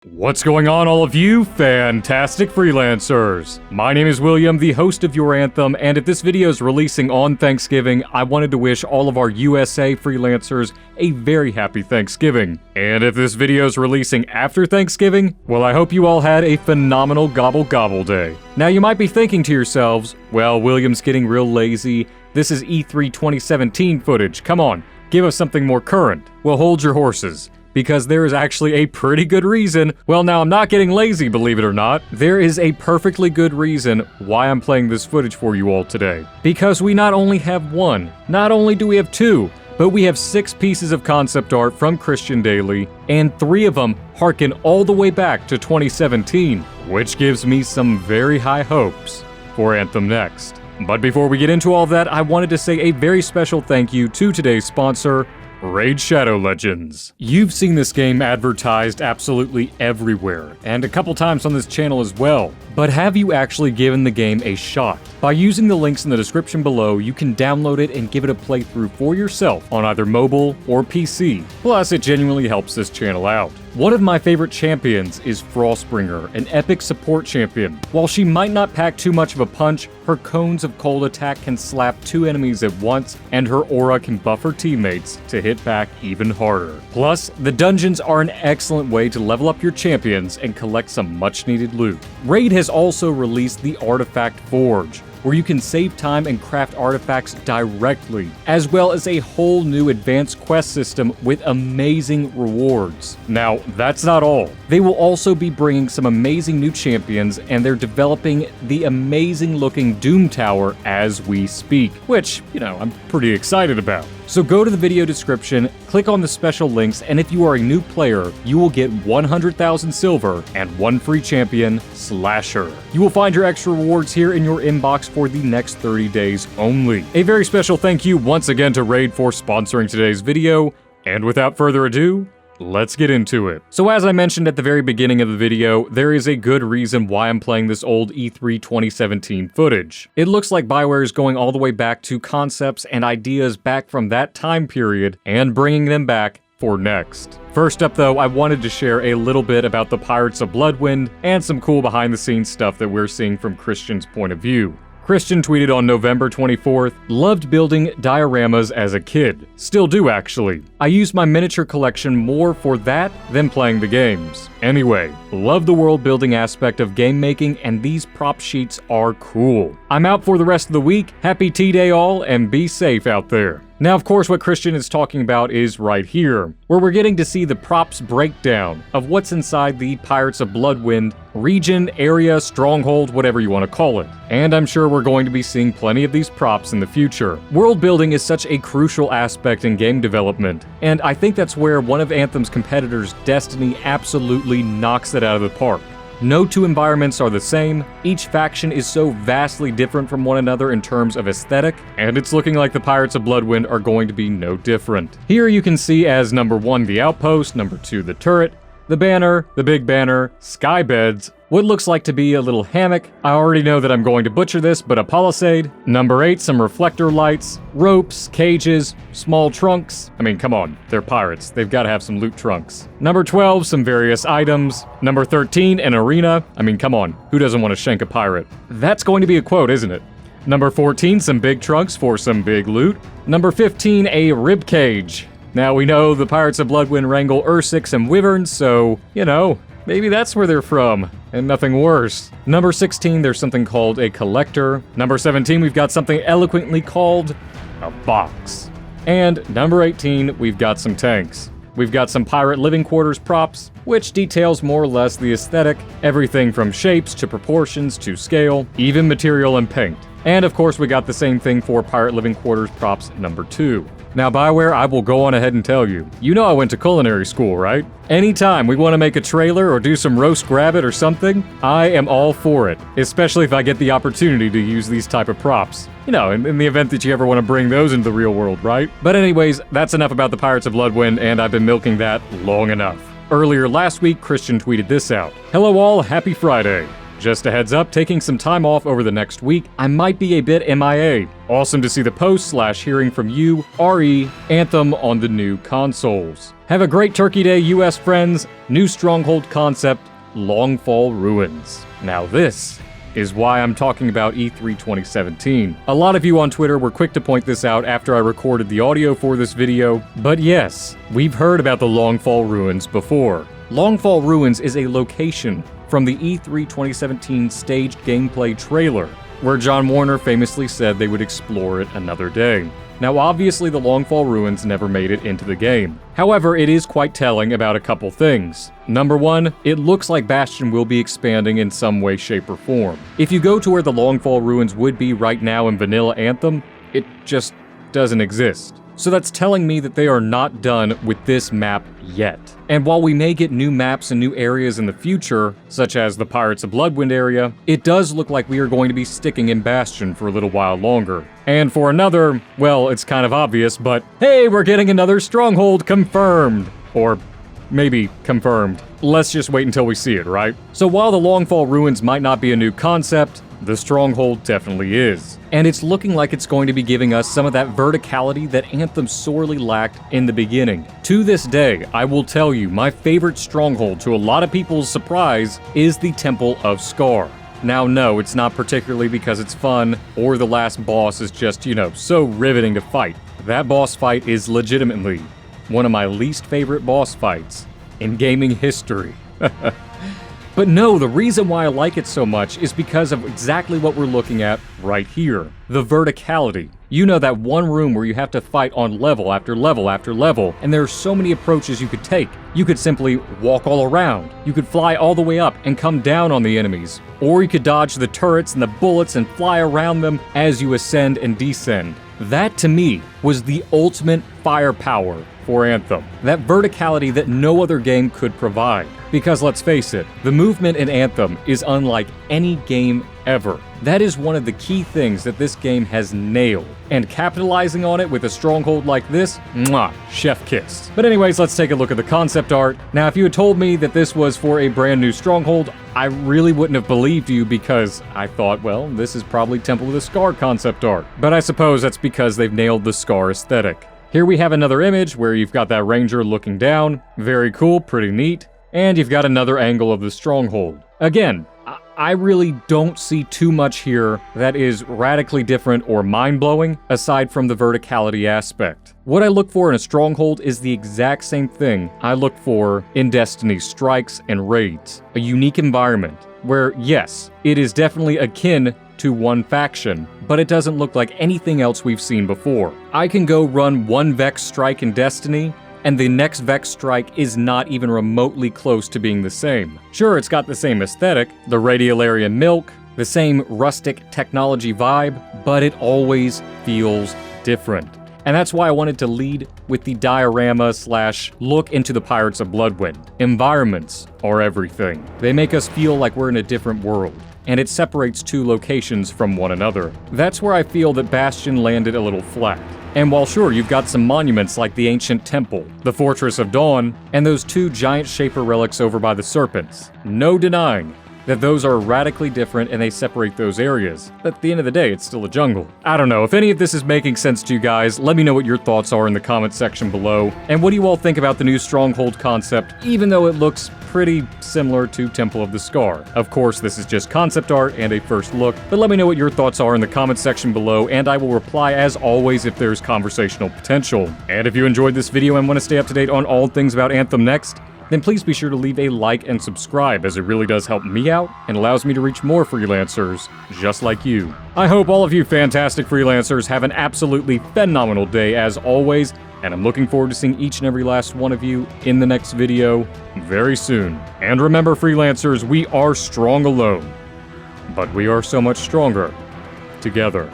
What's going on, all of you fantastic freelancers? My name is William, the host of your Anthem, and if this video is releasing on Thanksgiving, I wanted to wish all of our USA freelancers a very happy Thanksgiving. And if this video is releasing after Thanksgiving, well, I hope you all had a phenomenal gobble gobble day. Now you might be thinking to yourselves, well, William's getting real lazy. This is E3 2017 footage. Come on, give us something more current. Well, hold your horses, because there is actually a pretty good reason. Well, now I'm not getting lazy, believe it or not. There is a perfectly good reason why I'm playing this footage for you all today. Because we not only have one, not only do we have two, but we have 6 pieces of concept art from Christian Daily, and 3 of them harken all the way back to 2017, which gives me some very high hopes for Anthem Next. But before we get into all that, I wanted to say a very special thank you to today's sponsor, Raid Shadow Legends. You've seen this game advertised absolutely everywhere, and a couple times on this channel as well. But have you actually given the game a shot? By using the links in the description below, you can download it and give it a playthrough for yourself on either mobile or PC. Plus, it genuinely helps this channel out. One of my favorite champions is Frostbringer, an epic support champion. While she might not pack too much of a punch, her cones of cold attack can slap 2 enemies at once, and her aura can buff her teammates to hit back even harder. Plus, the dungeons are an excellent way to level up your champions and collect some much needed loot. Raid has also released the Artifact Forge, where you can save time and craft artifacts directly, as well as a whole new advanced quest system with amazing rewards. Now, that's not all. They will also be bringing some amazing new champions, and they're developing the amazing looking Doom Tower as we speak, which, I'm pretty excited about. So go to the video description, click on the special links, and if you are a new player, you will get 100,000 silver and 1 free champion, Slasher. You will find your extra rewards here in your inbox for the next 30 days only. A very special thank you once again to Raid for sponsoring today's video, and without further ado, let's get into it. So as I mentioned at the very beginning of the video, there is a good reason why I'm playing this old E3 2017 footage. It looks like BioWare is going all the way back to concepts and ideas back from that time period and bringing them back for next. First up though, I wanted to share a little bit about the Pirates of Bloodwind and some cool behind the scenes stuff that we're seeing from Christian's point of view. Christian tweeted on November 24th, "Loved building dioramas as a kid. Still do, actually. I use my miniature collection more for that than playing the games. Anyway, love the world building aspect of game making, and these prop sheets are cool. I'm out for the rest of the week. Happy Tea Day all, and be safe out there." Now, of course, what Christian is talking about is right here, where we're getting to see the props breakdown of what's inside the Pirates of Bloodwind region, area, stronghold, whatever you want to call it. And I'm sure we're going to be seeing plenty of these props in the future. World building is such a crucial aspect in game development, and I think that's where one of Anthem's competitors, Destiny, absolutely knocks it out of the park. No 2 environments are the same, each faction is so vastly different from one another in terms of aesthetic, and it's looking like the Pirates of Bloodwind are going to be no different. Here you can see as number 1 the outpost, number 2 the turret, the banner, the big banner, sky beds, what looks like to be a little hammock. I already know that I'm going to butcher this, but a palisade. Number 8, some reflector lights, ropes, cages, small trunks. I mean, come on, they're pirates. They've got to have some loot trunks. Number 12, some various items. Number 13, an arena. I mean, come on, who doesn't want to shank a pirate? That's going to be a quote, isn't it? Number 14, some big trunks for some big loot. Number 15, a rib cage. Now we know the Pirates of Bloodwind wrangle Ursiks and wyverns, so, maybe that's where they're from, and nothing worse. Number 16, there's something called a collector. Number 17, we've got something eloquently called a box. And number 18, we've got some tanks. We've got some pirate living quarters props, which details more or less the aesthetic, everything from shapes to proportions to scale, even material and paint. And of course, we got the same thing for pirate living quarters props number 2. Now, BioWare, I will go on ahead and tell you, I went to culinary school, right? Anytime we want to make a trailer or do some roast rabbit or something, I am all for it, especially if I get the opportunity to use these type of props. In the event that you ever want to bring those into the real world, right? But anyways, that's enough about the Pirates of Bloodwind, and I've been milking that long enough. Earlier last week, Christian tweeted this out. "Hello all, happy Friday. Just a heads up, taking some time off over the next week, I might be a bit MIA. Awesome to see the post/hearing from you, RE, Anthem on the new consoles. Have a great Turkey Day, US friends. New Stronghold concept, Longfall Ruins. Now this is why I'm talking about E3 2017. A lot of you on Twitter were quick to point this out after I recorded the audio for this video, but yes, we've heard about the Longfall Ruins before. Longfall Ruins is a location from the E3 2017 staged gameplay trailer, where John Warner famously said they would explore it another day. Now obviously the Longfall Ruins never made it into the game. However, it is quite telling about a couple things. Number one, it looks like Bastion will be expanding in some way, shape, or form. If you go to where the Longfall Ruins would be right now in vanilla Anthem, it just doesn't exist. So that's telling me that they are not done with this map yet. And while we may get new maps and new areas in the future, such as the Pirates of Bloodwind area, it does look like we are going to be sticking in Bastion for a little while longer. And for another, well, it's kind of obvious, but hey, we're getting another Stronghold confirmed! Or maybe confirmed. Let's just wait until we see it, right? So while the Longfall Ruins might not be a new concept, the Stronghold definitely is. And it's looking like it's going to be giving us some of that verticality that Anthem sorely lacked in the beginning. To this day, I will tell you, my favorite Stronghold, to a lot of people's surprise, is the Temple of Scar. Now no, it's not particularly because it's fun, or the last boss is just, so riveting to fight. That boss fight is legitimately one of my least favorite boss fights in gaming history. But no, the reason why I like it so much is because of exactly what we're looking at right here. The verticality. You know, that one room where you have to fight on level after level after level, and there are so many approaches you could take. You could simply walk all around. You could fly all the way up and come down on the enemies. Or you could dodge the turrets and the bullets and fly around them as you ascend and descend. That, to me, was the ultimate firepower for Anthem. That verticality that no other game could provide. Because let's face it, the movement in Anthem is unlike any game ever. That is one of the key things that this game has nailed. And capitalizing on it with a Stronghold like this, mwah, chef kiss. But anyways, let's take a look at the concept art. Now, if you had told me that this was for a brand new Stronghold, I really wouldn't have believed you because I thought, well, this is probably Temple of the Scar concept art. But I suppose that's because they've nailed the Scar aesthetic. Here we have another image where you've got that ranger looking down. Very cool, pretty neat. And you've got another angle of the Stronghold. Again, I really don't see too much here that is radically different or mind-blowing, aside from the verticality aspect. What I look for in a Stronghold is the exact same thing I look for in Destiny's strikes and raids. A unique environment, where yes, it is definitely akin to one faction, but it doesn't look like anything else we've seen before. I can go run one Vex strike in Destiny, and the next Vex strike is not even remotely close to being the same. Sure, it's got the same aesthetic, the radial area milk, the same rustic technology vibe, but it always feels different. And that's why I wanted to lead with the diorama / look into the Pirates of Bloodwind. Environments are everything. They make us feel like we're in a different world, and it separates two locations from one another. That's where I feel that Bastion landed a little flat. And while sure, you've got some monuments like the Ancient Temple, the Fortress of Dawn, and those two giant Shaper relics over by the Serpents, no denying that those are radically different and they separate those areas. But at the end of the day, it's still a jungle. I don't know, if any of this is making sense to you guys, let me know what your thoughts are in the comment section below. And what do you all think about the new Stronghold concept, even though it looks pretty similar to Temple of the Scar? Of course, this is just concept art and a first look, but let me know what your thoughts are in the comment section below, and I will reply as always if there's conversational potential. And if you enjoyed this video and want to stay up to date on all things about Anthem next, then please be sure to leave a like and subscribe, as it really does help me out and allows me to reach more freelancers just like you. I hope all of you fantastic freelancers have an absolutely phenomenal day as always, and I'm looking forward to seeing each and every last one of you in the next video very soon. And remember, freelancers, we are strong alone, but we are so much stronger together.